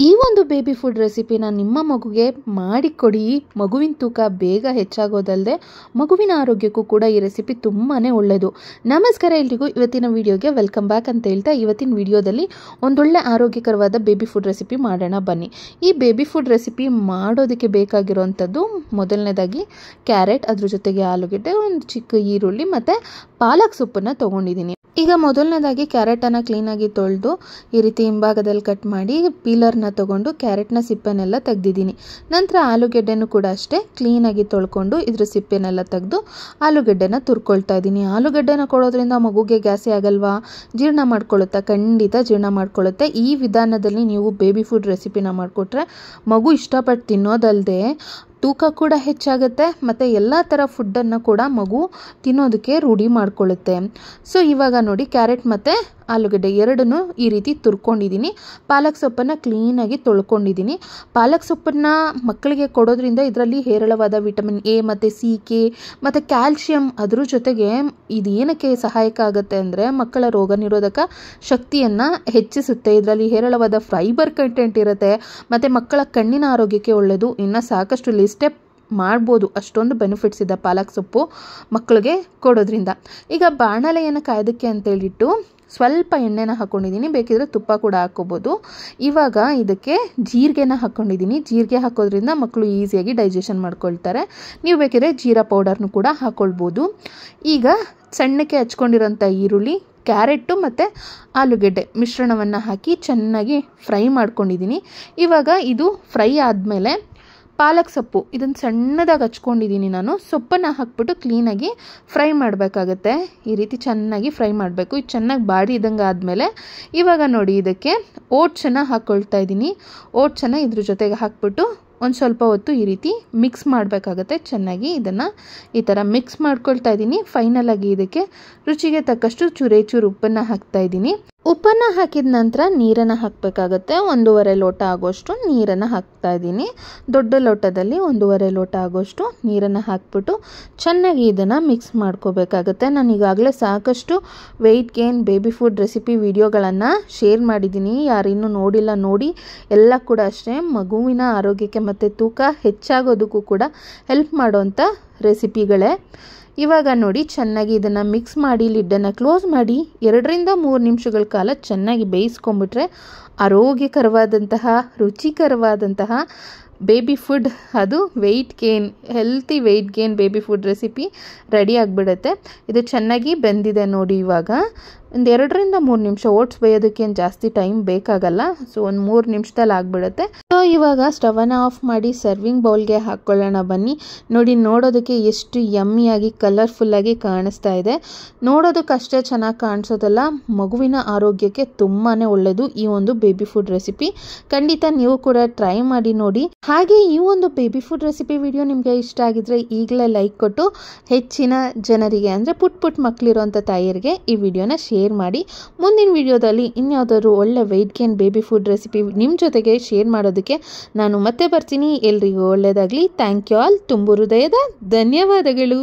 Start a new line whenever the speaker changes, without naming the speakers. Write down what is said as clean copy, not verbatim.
ಈ ಒಂದು baby food ರೆಸಿಪಿನ ನಿಮ್ಮ ಮಗುಗೆ ಮಾಡಿಕೊಡಿ. ಮಗುವಿನ ತೂಕ ಬೇಗ ಹೆಚ್ಚಾಗೋದಲ್ಲದೆ ಮಗುವಿನ ಆರೋಗ್ಯಕ್ಕೂ ಕೂಡ ಈ ರೆಸಿಪಿ ತುಂಬಾ ಒಳ್ಳೆಯದು. ನಮಸ್ಕಾರ ಎಲ್ರಿಗೂ, ಇವತ್ತಿನ ವಿಡಿಯೋಗೆ ವೆಲ್ಕಮ್ ಬ್ಯಾಕ್ ಅಂತ ಹೇಳ್ತಾ ಇವತ್ತಿನ ವಿಡಿಯೋದಲ್ಲಿ ಒಂದೊಳ್ಳೆ ಆರೋಗ್ಯಕರವಾದ ಬೇಬಿ ಫುಡ್ ರೆಸಿಪಿ ಮಾಡೋಣ ಬನ್ನಿ. ಈ ಬೇಬಿ ಫುಡ್ ರೆಸಿಪಿ ಮಾಡೋದಕ್ಕೆ ಬೇಕಾಗಿರೋವಂಥದ್ದು ಮೊದಲನೇದಾಗಿ ಕ್ಯಾರೆಟ್, ಅದ್ರ ಜೊತೆಗೆ ಆಲೂಗೆಡ್ಡೆ, ಒಂದು ಚಿಕ್ಕ ಈರುಳ್ಳಿ ಮತ್ತು ಪಾಲಕ್ ಸೊಪ್ಪನ್ನು ತೊಗೊಂಡಿದ್ದೀನಿ. ಈಗ ಮೊದಲನೇದಾಗಿ ಕ್ಯಾರೆಟನ್ನು ಕ್ಲೀನಾಗಿ ತೊಳೆದು ಈ ರೀತಿ ಹಿಂಭಾಗದಲ್ಲಿ ಕಟ್ ಮಾಡಿ ಪೀಲರ್ನ ತೊಗೊಂಡು ಕ್ಯಾರೆಟ್ನ ಸಿಪ್ಪೆನೆಲ್ಲ ತೆಗೆದಿದ್ದೀನಿ. ನಂತರ ಆಲೂಗೆಡ್ಡೆನೂ ಕೂಡ ಅಷ್ಟೇ ಕ್ಲೀನಾಗಿ ತೊಳ್ಕೊಂಡು ಇದ್ರ ಸಿಪ್ಪೆನೆಲ್ಲ ತೆಗೆದು ಆಲೂಗೆಡ್ಡೆನ ತುರ್ಕೊಳ್ತಾ ಇದ್ದೀನಿ. ಆಲೂಗೆಡ್ಡೆನ ಕೊಡೋದ್ರಿಂದ ಮಗುಗೆ ಗ್ಯಾಸೇ ಆಗಲ್ವಾ? ಜೀರ್ಣ ಮಾಡ್ಕೊಳ್ಳುತ್ತಾ? ಖಂಡಿತ ಜೀರ್ಣ ಮಾಡ್ಕೊಳ್ಳುತ್ತೆ. ಈ ವಿಧಾನದಲ್ಲಿ ನೀವು ಬೇಬಿ ಫುಡ್ ರೆಸಿಪಿನ ಮಾಡಿಕೊಟ್ರೆ ಮಗು ಇಷ್ಟಪಟ್ಟು ತಿನ್ನೋದಲ್ಲದೆ ತೂಕ ಕೂಡ ಹೆಚ್ಚಾಗುತ್ತೆ ಮತ್ತು ಎಲ್ಲ ಥರ ಫುಡ್ಡನ್ನು ಕೂಡ ಮಗು ತಿನ್ನೋದಕ್ಕೆ ರೂಢಿ ಮಾಡ್ಕೊಳ್ಳುತ್ತೆ. ಸೊ ಇವಾಗ ನೋಡಿ, ಕ್ಯಾರೆಟ್ ಮತ್ತು ಆಲೂಗಡ್ಡೆ ಎರಡನ್ನೂ ಈ ರೀತಿ ತುರ್ಕೊಂಡಿದ್ದೀನಿ. ಪಾಲಕ್ ಸೊಪ್ಪನ್ನು ಕ್ಲೀನಾಗಿ ತೊಳ್ಕೊಂಡಿದ್ದೀನಿ. ಪಾಲಕ್ ಸೊಪ್ಪನ್ನು ಮಕ್ಕಳಿಗೆ ಕೊಡೋದ್ರಿಂದ ಇದರಲ್ಲಿ ಹೇರಳವಾದ ವಿಟಮಿನ್ ಎ ಮತ್ತು ಸಿ, ಕೆ ಮತ್ತು ಕ್ಯಾಲ್ಶಿಯಂ, ಅದ್ರ ಜೊತೆಗೆ ಇದು ಏನಕ್ಕೆ ಸಹಾಯಕ ಆಗುತ್ತೆ ಅಂದರೆ ಮಕ್ಕಳ ರೋಗ ನಿರೋಧಕ ಶಕ್ತಿಯನ್ನು ಹೆಚ್ಚಿಸುತ್ತೆ. ಇದರಲ್ಲಿ ಹೇರಳವಾದ ಫೈಬರ್ ಕಂಟೆಂಟ್ ಇರುತ್ತೆ ಮತ್ತು ಮಕ್ಕಳ ಕಣ್ಣಿನ ಆರೋಗ್ಯಕ್ಕೆ ಒಳ್ಳೆಯದು. ಇನ್ನು ಸಾಕಷ್ಟು ಲಿಸ್ಟೇ ಮಾಡ್ಬೋದು, ಅಷ್ಟೊಂದು ಬೆನಿಫಿಟ್ಸ್ ಇದೆ ಪಾಲಕ್ ಸೊಪ್ಪು ಮಕ್ಕಳಿಗೆ ಕೊಡೋದ್ರಿಂದ. ಈಗ ಬಾಣಲೆಯನ್ನು ಕಾಯೋದಕ್ಕೆ ಅಂತೇಳಿಟ್ಟು ಸ್ವಲ್ಪ ಎಣ್ಣೆನ ಹಾಕ್ಕೊಂಡಿದ್ದೀನಿ, ಬೇಕಿದ್ರೆ ತುಪ್ಪ ಕೂಡ ಹಾಕ್ಕೋಬೋದು. ಇವಾಗ ಇದಕ್ಕೆ ಜೀರಿಗೆನ ಹಾಕ್ಕೊಂಡಿದ್ದೀನಿ. ಜೀರಿಗೆ ಹಾಕೋದ್ರಿಂದ ಮಕ್ಕಳು ಈಸಿಯಾಗಿ ಡೈಜೆಷನ್ ಮಾಡ್ಕೊಳ್ತಾರೆ. ನೀವು ಬೇಕಿದ್ರೆ ಜೀರಾ ಪೌಡರ್ನು ಕೂಡ ಹಾಕ್ಕೊಳ್ಬೋದು. ಈಗ ಸಣ್ಣಕ್ಕೆ ಹಚ್ಕೊಂಡಿರೋಂಥ ಈರುಳ್ಳಿ, ಕ್ಯಾರೆಟು ಮತ್ತು ಆಲೂಗೆಡ್ಡೆ ಮಿಶ್ರಣವನ್ನು ಹಾಕಿ ಚೆನ್ನಾಗಿ ಫ್ರೈ ಮಾಡ್ಕೊಂಡಿದ್ದೀನಿ. ಇವಾಗ ಇದು ಫ್ರೈ ಆದಮೇಲೆ ಪಾಲಕ್ ಸೊಪ್ಪು ಇದನ್ನು ಸಣ್ಣದಾಗಿ ಹಚ್ಕೊಂಡಿದ್ದೀನಿ ನಾನು. ಸೊಪ್ಪನ್ನು ಹಾಕ್ಬಿಟ್ಟು ಕ್ಲೀನಾಗಿ ಫ್ರೈ ಮಾಡಬೇಕಾಗತ್ತೆ. ಈ ರೀತಿ ಚೆನ್ನಾಗಿ ಫ್ರೈ ಮಾಡಬೇಕು. ಇದು ಚೆನ್ನಾಗಿ ಬಾಡಿದಂಗೆ ಆದಮೇಲೆ ಇವಾಗ ನೋಡಿ, ಇದಕ್ಕೆ ಓಟ್ಸನ್ನು ಹಾಕ್ಕೊಳ್ತಾ ಇದ್ದೀನಿ. ಓಟ್ಸನ್ನು ಇದ್ರ ಜೊತೆಗೆ ಹಾಕ್ಬಿಟ್ಟು ಒಂದು ಸ್ವಲ್ಪ ಹೊತ್ತು ಈ ರೀತಿ ಮಿಕ್ಸ್ ಮಾಡಬೇಕಾಗತ್ತೆ. ಚೆನ್ನಾಗಿ ಇದನ್ನು ಈ ಥರ ಮಿಕ್ಸ್ ಮಾಡ್ಕೊಳ್ತಾ ಇದ್ದೀನಿ. ಫೈನಲಾಗಿ ಇದಕ್ಕೆ ರುಚಿಗೆ ತಕ್ಕಷ್ಟು ಚೂರು ಉಪ್ಪನ್ನು ಹಾಕ್ತಾ ಇದ್ದೀನಿ. ಉಪ್ಪನ್ನು ಹಾಕಿದ ನಂತರ ನೀರನ್ನು ಹಾಕಬೇಕಾಗತ್ತೆ. 1.5 ಲೋಟ ಆಗೋಷ್ಟು ನೀರನ್ನು ಹಾಕ್ತಾ ಇದ್ದೀನಿ. ದೊಡ್ಡ ಲೋಟದಲ್ಲಿ 1.5 ಲೋಟ ಆಗೋಷ್ಟು ನೀರನ್ನು ಹಾಕ್ಬಿಟ್ಟು ಚೆನ್ನಾಗಿ ಇದನ್ನು ಮಿಕ್ಸ್ ಮಾಡ್ಕೋಬೇಕಾಗತ್ತೆ. ನಾನು ಈಗಾಗಲೇ ಸಾಕಷ್ಟು weight gain baby food recipe ವಿಡಿಯೋಗಳನ್ನು ಶೇರ್ ಮಾಡಿದ್ದೀನಿ. ಯಾರಿನ್ನೂ ನೋಡಿಲ್ಲ, ನೋಡಿ. ಎಲ್ಲ ಕೂಡ ಅಷ್ಟೇ ಮಗುವಿನ ಆರೋಗ್ಯಕ್ಕೆ ಮತ್ತು ತೂಕ ಹೆಚ್ಚಾಗೋದಕ್ಕೂ ಕೂಡ ಹೆಲ್ಪ್ ಮಾಡೋವಂಥ ರೆಸಿಪಿಗಳೇ. ಇವಾಗ ನೋಡಿ, ಚೆನ್ನಾಗಿ ಇದನ್ನು ಮಿಕ್ಸ್ ಮಾಡಿ ಲಿಡ್ಡನ್ನು ಕ್ಲೋಸ್ ಮಾಡಿ 2-3 ನಿಮಿಷಗಳ ಕಾಲ ಚೆನ್ನಾಗಿ ಬೇಯಿಸ್ಕೊಂಬಿಟ್ರೆ ಆರೋಗ್ಯಕರವಾದಂತಹ ರುಚಿಕರವಾದಂತಹ ಬೇಬಿ ಫುಡ್, ಅದು healthy weight gain baby food recipe ready ಆಗಿಬಿಡುತ್ತೆ. ಇದು ಚೆನ್ನಾಗಿ ಬೆಂದಿದೆ ನೋಡಿ. ಇವಾಗ ಒಂದು 2-3 ನಿಮಿಷ, ಓಟ್ಸ್ ಬೇಯೋದಕ್ಕೆ ಏನು ಜಾಸ್ತಿ ಟೈಮ್ ಬೇಕಾಗಲ್ಲ. ಸೊ ಒಂದು 3 ನಿಮಿಷದಲ್ಲಿ ಆಗಿಬಿಡುತ್ತೆ. ಸೊ ಇವಾಗ ಸ್ಟವನ್ನು ಆಫ್ ಮಾಡಿ ಸರ್ವಿಂಗ್ ಬೌಲ್ಗೆ ಹಾಕ್ಕೊಳ್ಳೋಣ ಬನ್ನಿ. ನೋಡಿ, ನೋಡೋದಕ್ಕೆ ಎಷ್ಟು ಯಮ್ಮಿಯಾಗಿ ಕಲರ್ಫುಲ್ಲಾಗಿ ಕಾಣಿಸ್ತಾ ಇದೆ. ನೋಡೋದಕ್ಕಷ್ಟೇ ಚೆನ್ನಾಗಿ ಕಾಣಿಸೋದಲ್ಲ, ಮಗುವಿನ ಆರೋಗ್ಯಕ್ಕೆ ತುಂಬಾ ಒಳ್ಳೆಯದು ಈ ಒಂದು ಬೇಬಿ ಫುಡ್ ರೆಸಿಪಿ. ಖಂಡಿತ ನೀವು ಕೂಡ ಟ್ರೈ ಮಾಡಿ ನೋಡಿ. ಹಾಗೆ ಈ ಒಂದು ಬೇಬಿ ಫುಡ್ ರೆಸಿಪಿ ವಿಡಿಯೋ ನಿಮಗೆ ಇಷ್ಟ ಆಗಿದ್ರೆ ಈಗಲೇ ಲೈಕ್ ಕೊಟ್ಟು ಹೆಚ್ಚಿನ ಜನರಿಗೆ, ಅಂದರೆ ಪುಟ್ ಮಕ್ಕಳಿರೋಂಥ ತಾಯಿಯರಿಗೆ ಈ ವಿಡಿಯೋನ ಶೇರ್ ಮಾಡಿ. ಮುಂದಿನ ವಿಡಿಯೋದಲ್ಲಿ ಇನ್ಯಾವುದಾದ್ರು ಒಳ್ಳೆ weight gain baby food recipe ನಿಮ್ಮ ಜೊತೆಗೆ ಶೇರ್ ಮಾಡೋದಕ್ಕೆ ನಾನು ಮತ್ತೆ ಬರ್ತೀನಿ. ಎಲ್ರಿಗೂ ಒಳ್ಳೆಯದಾಗಲಿ. Thank you all. ತುಂಬು ಹೃದಯದ ಧನ್ಯವಾದಗಳು.